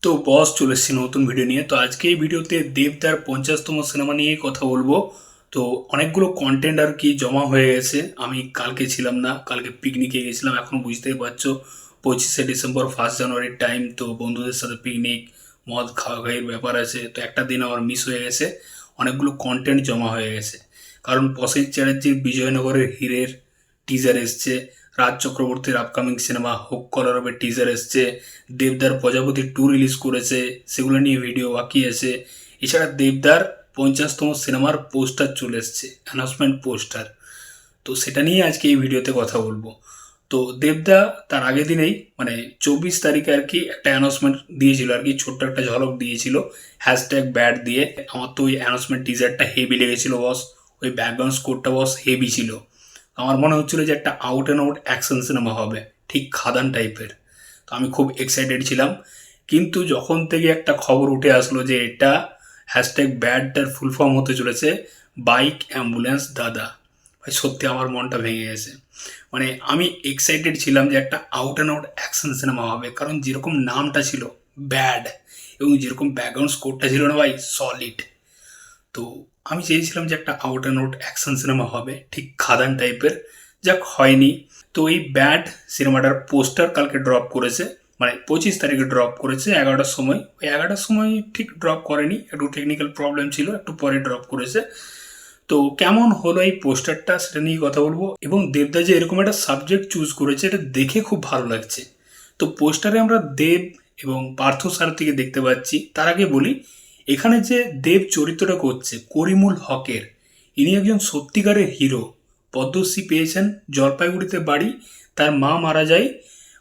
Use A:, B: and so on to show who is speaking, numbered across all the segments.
A: তো বস চলে এসেছি নতুন ভিডিও নিয়ে। তো আজকে এই ভিডিওতে দেবদার 50তম সিনেমা নিয়ে কথা বলবো। তো অনেকগুলো কন্টেন্ট আর কি জমা হয়ে গেছে। আমি কালকে ছিলাম না, কালকে পিকনিকে গেছিলাম। এখন বুঝতেই পারছো 25শে ডিসেম্বর 1 জানুয়ারির টাইম, তো বন্ধুদের সাথে পিকনিক, মদ খাওয়া খাওয়ির ব্যাপার আছে। তো একটা দিন আমার মিস হয়ে গেছে, অনেকগুলো কন্টেন্ট জমা হয়ে গেছে। কারণ প্রসেনজিৎ চ্যাটার্জির বিজয়নগরের হীরের টিজার এসছে, রাজ চক্রবর্তীর আপকামিং সিনেমা হোক কলরবের টিজার এসছে, দেবদার প্রজাপতি 2 রিলিজ করেছে, সেগুলো নিয়ে ভিডিও বাকি আছে। এছাড়া দেবদার 50তম সিনেমার পোস্টার চলে এসছে, অ্যানাউন্সমেন্ট পোস্টার। তো সেটা নিয়ে আজকে এই ভিডিওতে কথা বলবো। তো দেবদা তার আগের দিনেই মানে 24 তারিখে আর কি একটা অ্যানাউন্সমেন্ট দিয়েছিল আর কি, ছোট্ট একটা ঝলক দিয়েছিল #ব্যাড দিয়ে। আমার তো ওই অ্যানাউন্সমেন্ট টিজারটা হেভি লেগেছিল বস। ওই ব্যাকগ্রাউন্ড স্কোরটা বস হেভি ছিল। আমার মনে হচ্ছিল যে একটা out and out action cinema হবে, ঠিক খাদান টাইপের। তো আমি খুব এক্সাইটেড ছিলাম। কিন্তু যখন থেকে একটা খবর উঠে আসলো যে এটা #ব্যাডটার ফুল ফর্ম হতে চলেছে বাইক অ্যাম্বুলেন্স দাদা, ভাই সত্যি আমার মনটা ভেঙে গেছে। মানে আমি এক্সাইটেড ছিলাম যে একটা out and out action cinema হবে, কারণ যেরকম নামটা ছিল ব্যাড এবং যেরকম ব্যাকগ্রাউন্ড স্কোরটা ছিল না ভাই, সলিড। তো আমি চেয়েছিলাম যে একটা out and out action cinema হবে, ঠিক খাদান টাইপের। যাক, হয়নি। তো এই ব্যাড সিনেমাটার পোস্টার কালকে ড্রপ করেছে, মানে 25 তারিখে ড্রপ করেছে 11টার সময়। ওই 11টার সময় ঠিক ড্রপ করেনি, একটু টেকনিক্যাল প্রবলেম ছিল, একটু পরে ড্রপ করেছে। তো কেমন হলো এই পোস্টারটা সেটা নিয়ে কথা বলবো। এবং দেবদা যে এরকম একটা সাবজেক্ট চুজ করেছে এটা দেখে খুব ভালো লাগছে। তো পোস্টারে আমরা দেব এবং পার্থ সারথীকে দেখতে পাচ্ছি। তার আগে বলি, এখানে যে দেব চরিত্রটা করছে করিমুল হকের, ইনি একজন সত্যিকারের হিরো। পদ্মশ্রী পেয়েছেন, জলপাইগুড়িতে বাড়ি। তার মা মারা যায়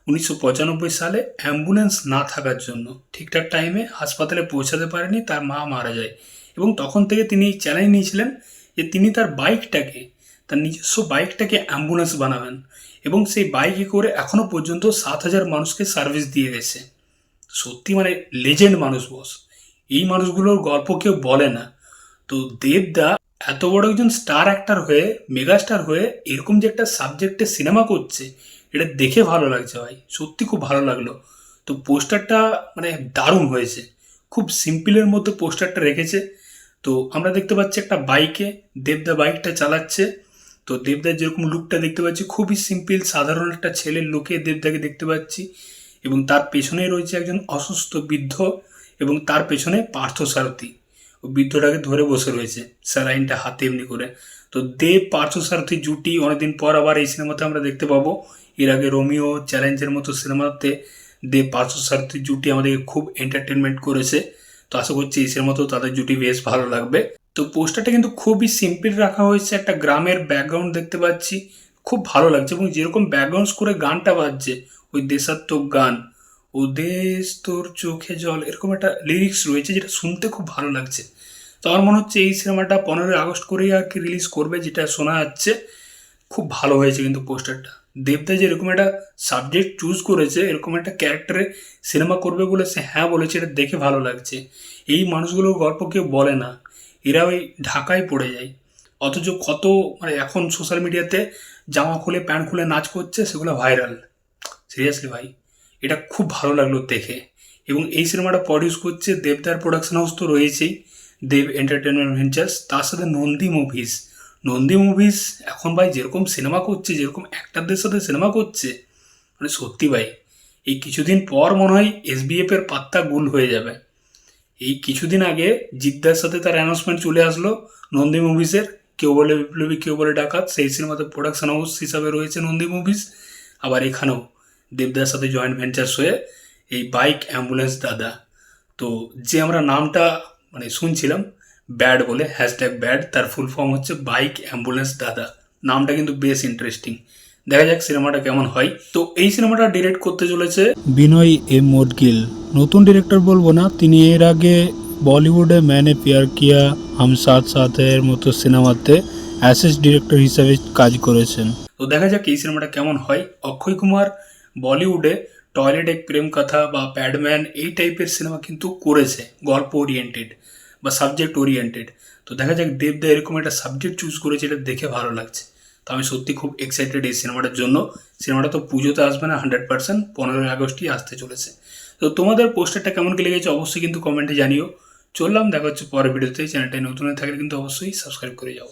A: 1995 সালে অ্যাম্বুলেন্স না থাকার জন্য। ঠিকঠাক টাইমে হাসপাতালে পৌঁছাতে পারেনি, তার মা মারা যায়। এবং তখন থেকে তিনি এই চ্যালেঞ্জ নিয়েছিলেন যে তিনি তার বাইকটাকে, তার নিজস্ব বাইকটাকে অ্যাম্বুলেন্স বানাবেন। এবং সেই বাইকে করে এখনও পর্যন্ত 7,000 মানুষকে সার্ভিস দিয়ে গেছে। সত্যি মানে লেজেন্ড মানুষ বস। এই মানুষগুলোর গল্প কেউ বলে না। তো দেবদা এত বড় একজন স্টার অ্যাক্টর হয়ে, মেগা স্টার হয়ে এরকম যে একটা সাবজেক্টে সিনেমা করছে, এটা দেখে ভালো লাগছে ভাই, সত্যি খুব ভালো লাগলো। তো পোস্টারটা মানে দারুণ হয়েছে, খুব সিম্পলের মধ্যে পোস্টারটা রেখেছে। তো আমরা দেখতে পাচ্ছি একটা বাইকে দেবদা বাইকটা চালাচ্ছে। তো দেবদার যেরকম লুকটা দেখতে পাচ্ছি খুবই সিম্পল, সাধারণ একটা ছেলের লুকে দেবদাকে দেখতে পাচ্ছি। এবং তার পেছনে রয়েছে একজন অসুস্থ বৃদ্ধ, এবং তার পেছনে পার্থ সারথী। ও বৃদ্ধটাকে ধরে বসে রয়েছে স্যালাইনটা হাতে এমনি করে। তো দেব পার্থ সারথী জুটি অনেকদিন পর আবার এই সিনেমাতে আমরা দেখতে পাবো। এর আগে রোমিও চ্যালেঞ্জের মতো সিনেমাতে দেব পার্থ সারথীর জুটি আমাদেরকে খুব এন্টারটেনমেন্ট করেছে। তো আশা করছি এই সিনেমাতেও তাদের জুটি বেশ ভালো লাগবে। তো পোস্টারটা কিন্তু খুবই সিম্পল রাখা হয়েছে, একটা গ্রামের ব্যাকগ্রাউন্ড দেখতে পাচ্ছি, খুব ভালো লাগছে। এবং যেরকম ব্যাকগ্রাউন্ড করে গানটা বাজছে, ওই দেশাত্মক গান, ও দেশ তোর চোখে জল, এরকম একটা লিরিক্স রয়েছে যেটা শুনতে খুব ভালো লাগছে। তো আমার মনে হচ্ছে এই সিনেমাটা 15ই আগস্ট করেই আর কি রিলিজ করবে, যেটা শোনা যাচ্ছে। খুব ভালো হয়েছে কিন্তু পোস্টারটা। দেবদা যে এরকম একটা সাবজেক্ট চুজ করেছে, এরকম একটা ক্যারেক্টারে সিনেমা করবে বলে সে হ্যাঁ বলেছে, এটা দেখে ভালো লাগছে। এই মানুষগুলোর গল্প কেউ বলে না, এরা ওই ঢাকায় পড়ে যায়। অথচ কত মানে এখন সোশ্যাল মিডিয়াতে জামা খুলে প্যান্ট খুলে নাচ করছে, সেগুলো ভাইরাল। সিরিয়াসলি ভাই, এটা খুব ভালো লাগলো দেখে। এবং এই সিনেমাটা প্রডিউস করছে দেবদার প্রোডাকশন হাউস তো রয়েছেই, দেব এন্টারটেনমেন্ট ভেঞ্চার্স, তার সাথে নন্দী মুভিজ। নন্দী মুভিজ এখন ভাই যেরকম সিনেমা করছে, যেরকম অ্যাক্টারদের সাথে সিনেমা করছে, মানে সত্যি ভাই এই কিছুদিন পর মনে হয় SBF এর পাত্তা গুল হয়ে যাবে। এই কিছুদিন আগে জিদ্দার সাথে তার অ্যানাউন্সমেন্ট চলে আসলো নন্দী মুভিজের, কেউ বলে বিপ্লবী কেউ বলে ডাকাত। সেই সিনেমাতে প্রোডাকশন হাউস হিসাবে রয়েছে নন্দী মুভিজ। আবার এখানেও দেবদার সাথে জয়েন্ট ভেঞ্চার্স হয়ে এই বাইক অ্যাম্বুলেন্স দাদা। তো যে আমরা নামটা মানে শুনছিলাম ব্যাড বলে, #ব্যাড, তার ফুল ফর্ম হচ্ছে বাইক অ্যাম্বুলেন্স দাদা। নামটা কিন্তু বেশ ইন্টারেস্টিং। দেখা যাক সিনেমাটা কেমন হয়। তো এই সিনেমাটা ডিরেক্ট করতে চলেছে বিনয় এম মোডগিল। নতুন ডিরেক্টর বলবো না, তিনি এর আগে বলিউডে ম্যানে প্যার কিয়া, হাম সাথ সাথ এর মতো সিনেমাতে অ্যাসিস্ট ডিরেক্টর হিসাবে কাজ করেছেন। তো দেখা যাক এই সিনেমাটা কেমন হয়। অক্ষয় কুমার বলিউডে টয়লেট এক প্রেম কথা বা প্যাডম্যান এই টাইপের সিনেমা কিন্তু করেছে, গল্প ওরিয়েন্টেড বা সাবজেক্ট ওরিয়েন্টেড। তো দেখা যাক দেবদা এরকম একটা সাবজেক্ট চুজ করেছে, এটা দেখে ভালো লাগছে। তো আমি সত্যি খুব এক্সাইটেড এই সিনেমাটার জন্য। সিনেমাটা তো পুজোতে আসবে না 100%, 15ই আগস্টই আসতে চলেছে। তো তোমাদের পোস্টারটা কেমন কি লেগেছে অবশ্যই কিন্তু কমেন্টে জানিও। চললাম, দেখা হচ্ছে পরের ভিডিওতে। চ্যানেলটায় নতুন হয়ে থাকলে কিন্তু অবশ্যই সাবস্ক্রাইব করে যাও।